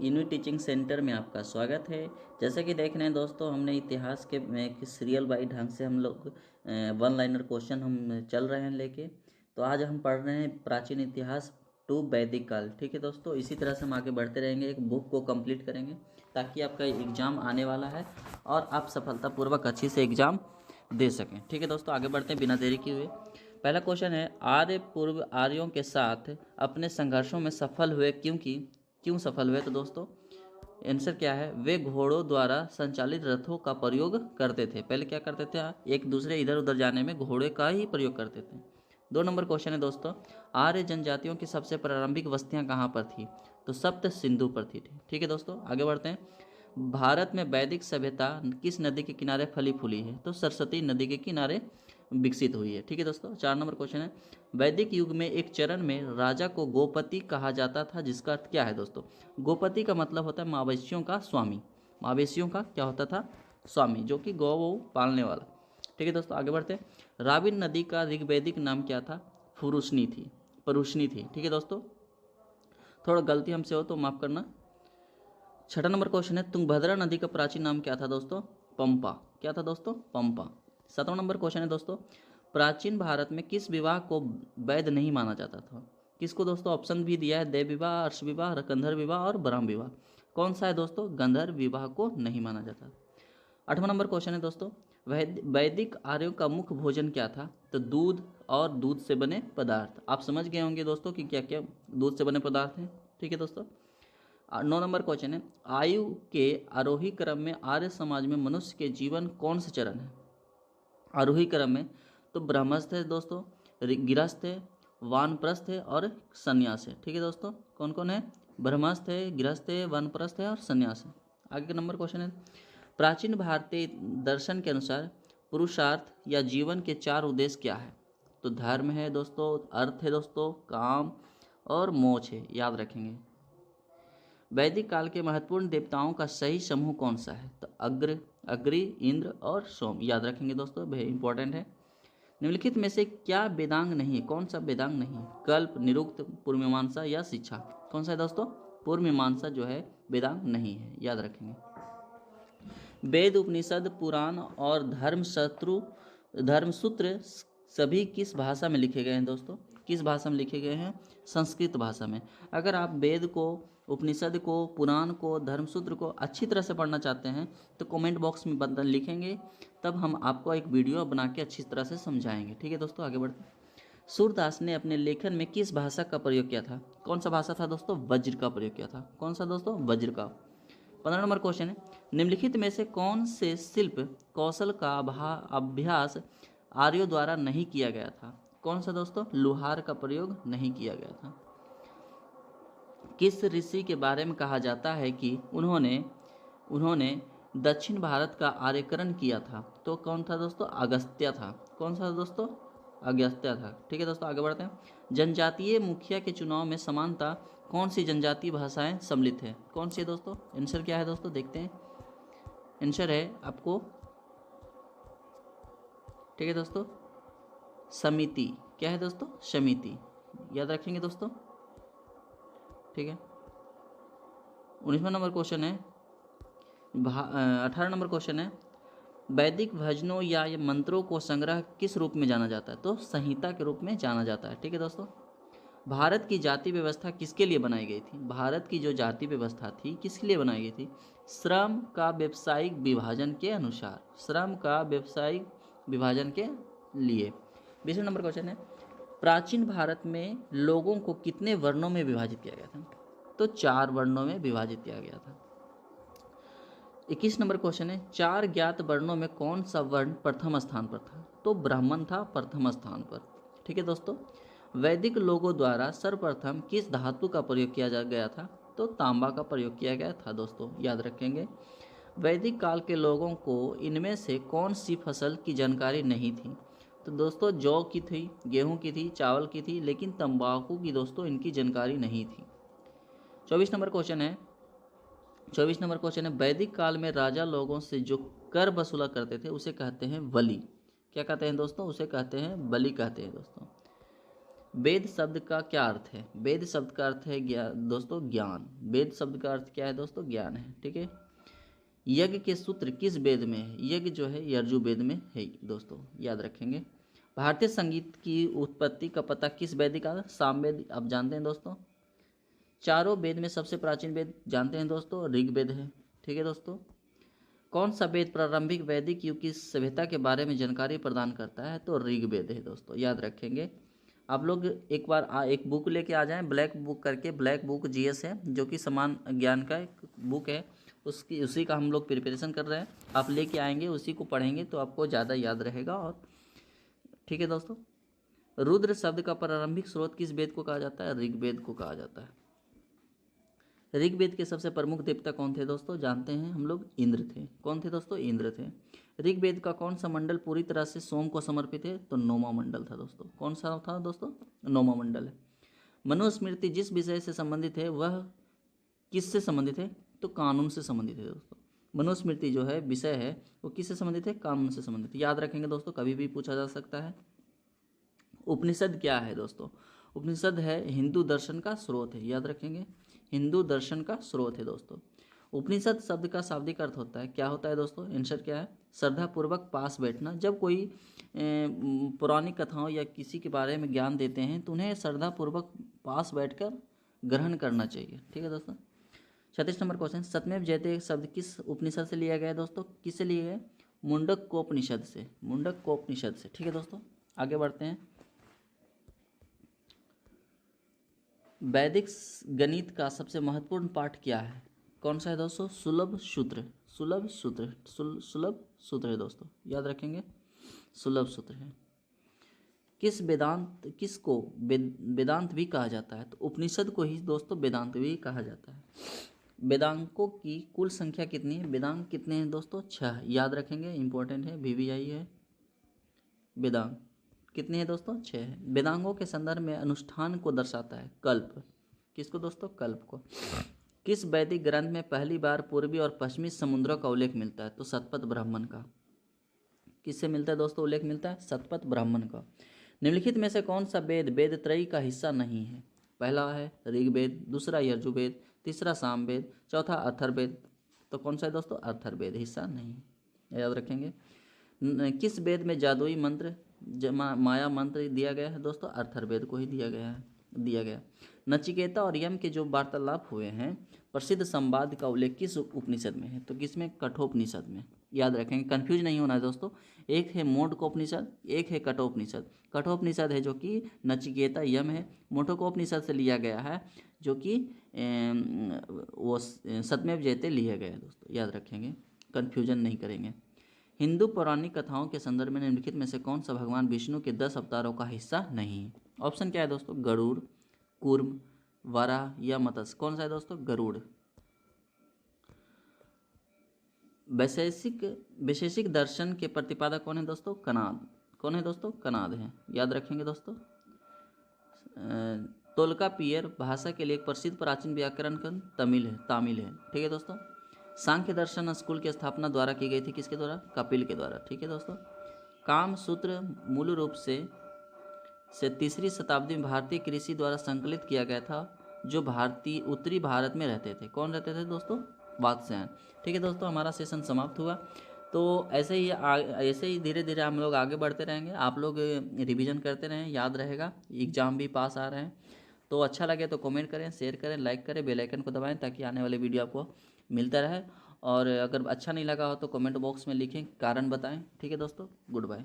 Unit teaching centre में आपका स्वागत है। जैसे कि देख रहे हैं दोस्तों, हमने इतिहास के एक सीरियल बाई ढंग से हम लोग वन लाइनर क्वेश्चन हम चल रहे हैं लेके। तो आज हम पढ़ रहे हैं प्राचीन इतिहास टू वैदिक काल। ठीक है दोस्तों, इसी तरह से हम आगे बढ़ते रहेंगे, एक बुक को कंप्लीट करेंगे ताकि आपका एग्ज़ाम आने वाला है और आप सफलतापूर्वक अच्छी से एग्ज़ाम दे सकें। ठीक है दोस्तों, आगे बढ़ते हैं बिना देरी किए हुए। पहला क्वेश्चन है, आर्य पूर्व आर्यों के साथ अपने संघर्षों में सफल हुए क्यों सफल हुए? तो दोस्तों आंसर क्या है, वे घोड़ों द्वारा संचालित रथों का प्रयोग करते थे। पहले क्या करते थे, एक दूसरे इधर उधर जाने में घोड़े का ही प्रयोग करते थे। 2 नंबर क्वेश्चन है दोस्तों, आर्य जनजातियों की सबसे प्रारंभिक बस्तियां कहाँ पर थी? तो सप्त सिंधु पर थी। ठीक है दोस्तों, आगे बढ़ते हैं। भारत में वैदिक सभ्यता किस नदी के किनारे फली फूली है? तो सरस्वती नदी के किनारे विकसित हुई है। ठीक है दोस्तों, 4 नंबर क्वेश्चन है, वैदिक युग में एक चरण में राजा को गोपति कहा जाता था, जिसका अर्थ क्या है दोस्तों? गोपति का मतलब होता है मवेशियों का स्वामी। मवेशियों का क्या होता था? स्वामी, जो कि गौ वो पालने वाला। ठीक है दोस्तों, आगे बढ़ते हैं। राविन नदी का ऋग्वैदिक नाम क्या था? परुष्णी थी। ठीक है दोस्तों, थोड़ा गलती हमसे हो तो माफ करना। 6 नंबर क्वेश्चन है, तुंगभद्रा नदी का प्राचीन नाम क्या था दोस्तों? पंपा। क्या था दोस्तों? पंपा। 7वां नंबर क्वेश्चन है दोस्तों, प्राचीन भारत में किस विवाह को वैध नहीं माना जाता था? किसको दोस्तों? ऑप्शन भी दिया है, देव विवाह, अर्ष विवाह, गंधर्व विवाह और ब्रह्म विवाह। कौन सा है दोस्तों? गंधर्व विवाह को नहीं माना जाता। 8वां नंबर क्वेश्चन है दोस्तों, वैदिक आर्यों का मुख्य भोजन क्या था? तो दूध और दूध से बने पदार्थ। आप समझ गए होंगे दोस्तों कि क्या क्या दूध से बने पदार्थ हैं। ठीक है दोस्तों, 9 नंबर क्वेश्चन है, आयु के आरोही क्रम में आर्य समाज में मनुष्य के जीवन कौन सा चरण है? आरोही क्रम में तो ब्रह्मस्थ है दोस्तों, गिरस्थ है, वानप्रस्थ है और संन्यास है। ठीक है दोस्तों, कौन कौन है? ब्रह्मस्थ है, गिरस्थ है, वानप्रस्थ है और संन्यास है। आगे का नंबर क्वेश्चन है, प्राचीन भारतीय दर्शन के अनुसार पुरुषार्थ या जीवन के 4 उद्देश्य क्या है? तो धर्म है दोस्तों, अर्थ है दोस्तों, काम और मोक्ष है, याद रखेंगे। वैदिक काल के महत्वपूर्ण देवताओं का सही समूह कौन सा है? तो अग्नि, इंद्र और सोम, याद रखेंगे दोस्तों, वेरी इंपॉर्टेंट है। निम्नलिखित में से क्या वेदांग नहीं है? कौन सा वेदांग नहीं है? कल्प, निरुक्त, पूर्व मीमांसा या शिक्षा? कौन सा है दोस्तों? पूर्व मीमांसा जो है वेदांग नहीं है, याद रखेंगे। वेद, उपनिषद, पुराण और धर्मसूत्र सभी किस भाषा में लिखे गए हैं दोस्तों? किस भाषा में लिखे गए हैं? संस्कृत भाषा में। अगर आप वेद को, उपनिषद को, पुराण को, धर्मसूत्र को अच्छी तरह से पढ़ना चाहते हैं तो कमेंट बॉक्स में बटन लिखेंगे, तब हम आपको एक वीडियो बना के अच्छी तरह से समझाएंगे। ठीक है दोस्तों, आगे बढ़ते हैं। सूरदास ने अपने लेखन में किस भाषा का प्रयोग किया था? कौन सा भाषा था दोस्तों? वज्र का प्रयोग किया था। कौन सा दोस्तों? वज्र का। 15 नंबर क्वेश्चन है, निम्नलिखित में से कौन से शिल्प कौशल का अभ्यास आर्यों द्वारा नहीं किया गया था? कौन सा दोस्तों? लोहार का प्रयोग नहीं किया गया था। किस ऋषि के बारे में कहा जाता है कि उन्होंने दक्षिण भारत का आर्यकरण किया था? तो कौन था दोस्तों? अगस्त्य था। कौन सा दोस्तों? अगस्त्य था। ठीक है दोस्तों, आगे बढ़ते हैं। जनजातीय मुखिया के चुनाव में समानता कौन सी जनजातीय भाषाएं सम्मिलित है? कौन सी है दोस्तों? आंसर क्या है दोस्तों? देखते हैं। आंसर है आपको, ठीक है दोस्तों, समिति। क्या है दोस्तों? समिति, याद रखेंगे दोस्तों। ठीक है, 19वां नंबर क्वेश्चन है, 18 नंबर क्वेश्चन है, वैदिक भजनों या मंत्रों को संग्रह किस रूप में जाना जाता है? तो संहिता के रूप में जाना जाता है। ठीक है दोस्तों, भारत की जाति व्यवस्था किसके लिए बनाई गई थी? भारत की जो जाति व्यवस्था थी किसके लिए बनाई गई थी? श्रम का व्यावसायिक विभाजन के अनुसार। श्रम का व्यावसायिक विभाजन के लिए। 20वां नंबर क्वेश्चन है, प्राचीन भारत में लोगों को कितने वर्णों में विभाजित किया गया था? तो 4 वर्णों में विभाजित किया गया था। 21 नंबर क्वेश्चन है, 4 ज्ञात वर्णों में कौन सा वर्ण प्रथम स्थान पर था? तो ब्राह्मण था प्रथम स्थान पर। ठीक है दोस्तों, वैदिक लोगों द्वारा सर्वप्रथम किस धातु का प्रयोग किया गया था? तो तांबा का प्रयोग किया गया था दोस्तों, याद रखेंगे। वैदिक काल के लोगों को इनमें से कौन सी फसल की जानकारी नहीं थी? तो दोस्तों जौ की थी, गेहूं की थी, चावल की थी, लेकिन तंबाकू की दोस्तों इनकी जानकारी नहीं थी। 24 नंबर क्वेश्चन है, 24 नंबर क्वेश्चन है, वैदिक काल में राजा लोगों से जो कर वसूला करते थे उसे कहते हैं बलि। क्या कहते हैं दोस्तों? उसे कहते हैं बलि कहते हैं दोस्तों। वेद शब्द का क्या अर्थ है? वेद शब्द का अर्थ है दोस्तों ज्ञान। वेद शब्द का अर्थ क्या है दोस्तों? ज्ञान है। ठीक है। यज्ञ के सूत्र किस वेद में है? यज्ञ जो है यजुर्वेद में है दोस्तों, याद रखेंगे। भारतीय संगीत की उत्पत्ति का पता किस वेद का? सामवेद। आप जानते हैं दोस्तों। चारों वेद में सबसे प्राचीन वेद जानते हैं दोस्तों? ऋग्वेद है। ठीक है दोस्तों। कौन सा वेद प्रारंभिक वैदिक युग की सभ्यता के बारे में जानकारी प्रदान करता है? तो ऋग्वेद है दोस्तों, याद रखेंगे। आप लोग एक बार एक बुक लेके आ जाएं, ब्लैक बुक करके, ब्लैक बुक जीएस है जो कि समान ज्ञान का एक बुक है, उसी का हम लोग प्रिपरेशन कर रहे हैं। आप लेके आएंगे, उसी को पढ़ेंगे तो आपको ज़्यादा याद रहेगा। और ठीक है दोस्तों। रुद्र शब्द का प्रारंभिक स्रोत किस वेद को कहा जाता है? ऋग्वेद को कहा जाता है। ऋग्वेद के सबसे प्रमुख देवता कौन थे दोस्तों? जानते हैं हम लोग, इंद्र थे। कौन थे दोस्तों? इंद्र थे। ऋग्वेद का कौन सा मंडल पूरी तरह से सोम को समर्पित है? तो नौवां मंडल था दोस्तों। कौन सा था दोस्तों? नौवां मंडल है। मनुस्मृति जिस विषय से संबंधित है वह किससे संबंधित है? तो कानून से संबंधित है दोस्तों। मनुस्मृति जो है विषय है वो किससे संबंधित है? कानून से संबंधित। याद रखेंगे दोस्तों, कभी भी पूछा जा सकता है। उपनिषद क्या है दोस्तों? उपनिषद है हिंदू दर्शन का स्रोत है, याद रखेंगे। हिंदू दर्शन का स्रोत है दोस्तों। उपनिषद शब्द का शाब्दिक अर्थ होता है, क्या होता है दोस्तों? आंसर क्या है? श्रद्धापूर्वक पास बैठना। जब कोई पुरानी कथाओं या किसी के बारे में ज्ञान देते हैं तो उन्हें श्रद्धापूर्वक पास बैठकर ग्रहण करना चाहिए। ठीक है दोस्तों। 36 नंबर क्वेश्चन, सत्यमेव जयते शब्द किस उपनिषद से लिया गया है दोस्तों? किससे लिया गया? मुंडकोपनिषद से। मुंडकोपनिषद से। ठीक है दोस्तों, आगे बढ़ते हैं। वैदिक गणित का सबसे महत्वपूर्ण पाठ क्या है? कौन सा है दोस्तों? सुलभ सूत्र। सुलभ सूत्र। सुलभ सूत्र है दोस्तों, याद रखेंगे। सुलभ सूत्र है। किसको वेदांत भी कहा जाता है? तो उपनिषद को ही दोस्तों वेदांत भी कहा जाता है। वेदांकों की कुल संख्या कितनी है? वेदांग कितने हैं दोस्तों? 6। याद रखेंगे, इंपॉर्टेंट है, VVI है। वेदांग कितनी है दोस्तों? 6 है। वेदांगों के संदर्भ में अनुष्ठान को दर्शाता है कल्प। किसको दोस्तों? कल्प को। किस वैदिक ग्रंथ में पहली बार पूर्वी और पश्चिमी समुद्रों का उल्लेख मिलता है? तो शतपथ ब्राह्मण का। किससे मिलता है दोस्तों? उल्लेख मिलता है शतपथ ब्राह्मण का। निम्नलिखित में से कौन सा वेद वेद त्रयी का हिस्सा नहीं है? पहला है ऋग्वेद, दूसरा यजुर्वेद, तीसरा सामवेद, चौथा अथर्ववेद। तो कौन सा है दोस्तों? अथर्ववेद हिस्सा नहीं है, याद रखेंगे। किस वेद में जादुई मंत्र माया मंत्र दिया गया है दोस्तों? अथर्ववेद को ही दिया गया। नचिकेता और यम के जो वार्तालाप हुए हैं, प्रसिद्ध संवाद का उल्लेख किस उपनिषद में है? तो किसमें? कठोपनिषद में। याद रखेंगे, कंफ्यूज नहीं होना है दोस्तों। एक है मुंडकोपनिषद, एक है कठोपनिषद। कठोपनिषद है जो कि नचिकेता यम है। मुंडकोपनिषद से लिया गया है जो कि वो सत्यमेव जयते लिया गया है दोस्तों, याद रखेंगे, कन्फ्यूजन नहीं करेंगे। हिंदू पौराणिक कथाओं के संदर्भ में निम्नलिखित में से कौन सा भगवान विष्णु के 10 अवतारों का हिस्सा नहीं है? ऑप्शन क्या है दोस्तों? गरुड़, कूर्म, वराह या मत्स्य। कौन सा है दोस्तों? गरुड़। वैशेषिक दर्शन के प्रतिपादक कौन है दोस्तों? कनाद। कौन है दोस्तों? कनाद है, याद रखेंगे दोस्तों। तोल्कापियर भाषा के लिए एक प्रसिद्ध प्राचीन व्याकरण तमिल है। ठीक है दोस्तों। सांख्य दर्शन स्कूल की स्थापना द्वारा की गई थी, किसके द्वारा? कपिल के द्वारा। ठीक है दोस्तों। काम सूत्र मूल रूप से 3री शताब्दी में भारतीय कृषि द्वारा संकलित किया गया था, जो उत्तरी भारत में रहते थे। कौन रहते थे दोस्तों? वात्स्यायन। ठीक है दोस्तों, हमारा सेशन समाप्त हुआ। तो ऐसे ही धीरे धीरे हम लोग आगे बढ़ते रहेंगे। आप लोग रिवीजन करते रहें, याद रहेगा। एग्ज़ाम भी पास आ रहे हैं। तो अच्छा लगे तो कमेंट करें, शेयर करें, लाइक करें, बेल आइकन को दबाएं ताकि आने वाले वीडियो आपको मिलता रहे। और अगर अच्छा नहीं लगा हो तो कमेंट बॉक्स में लिखें, कारण बताएं। ठीक है दोस्तों, गुड बाय।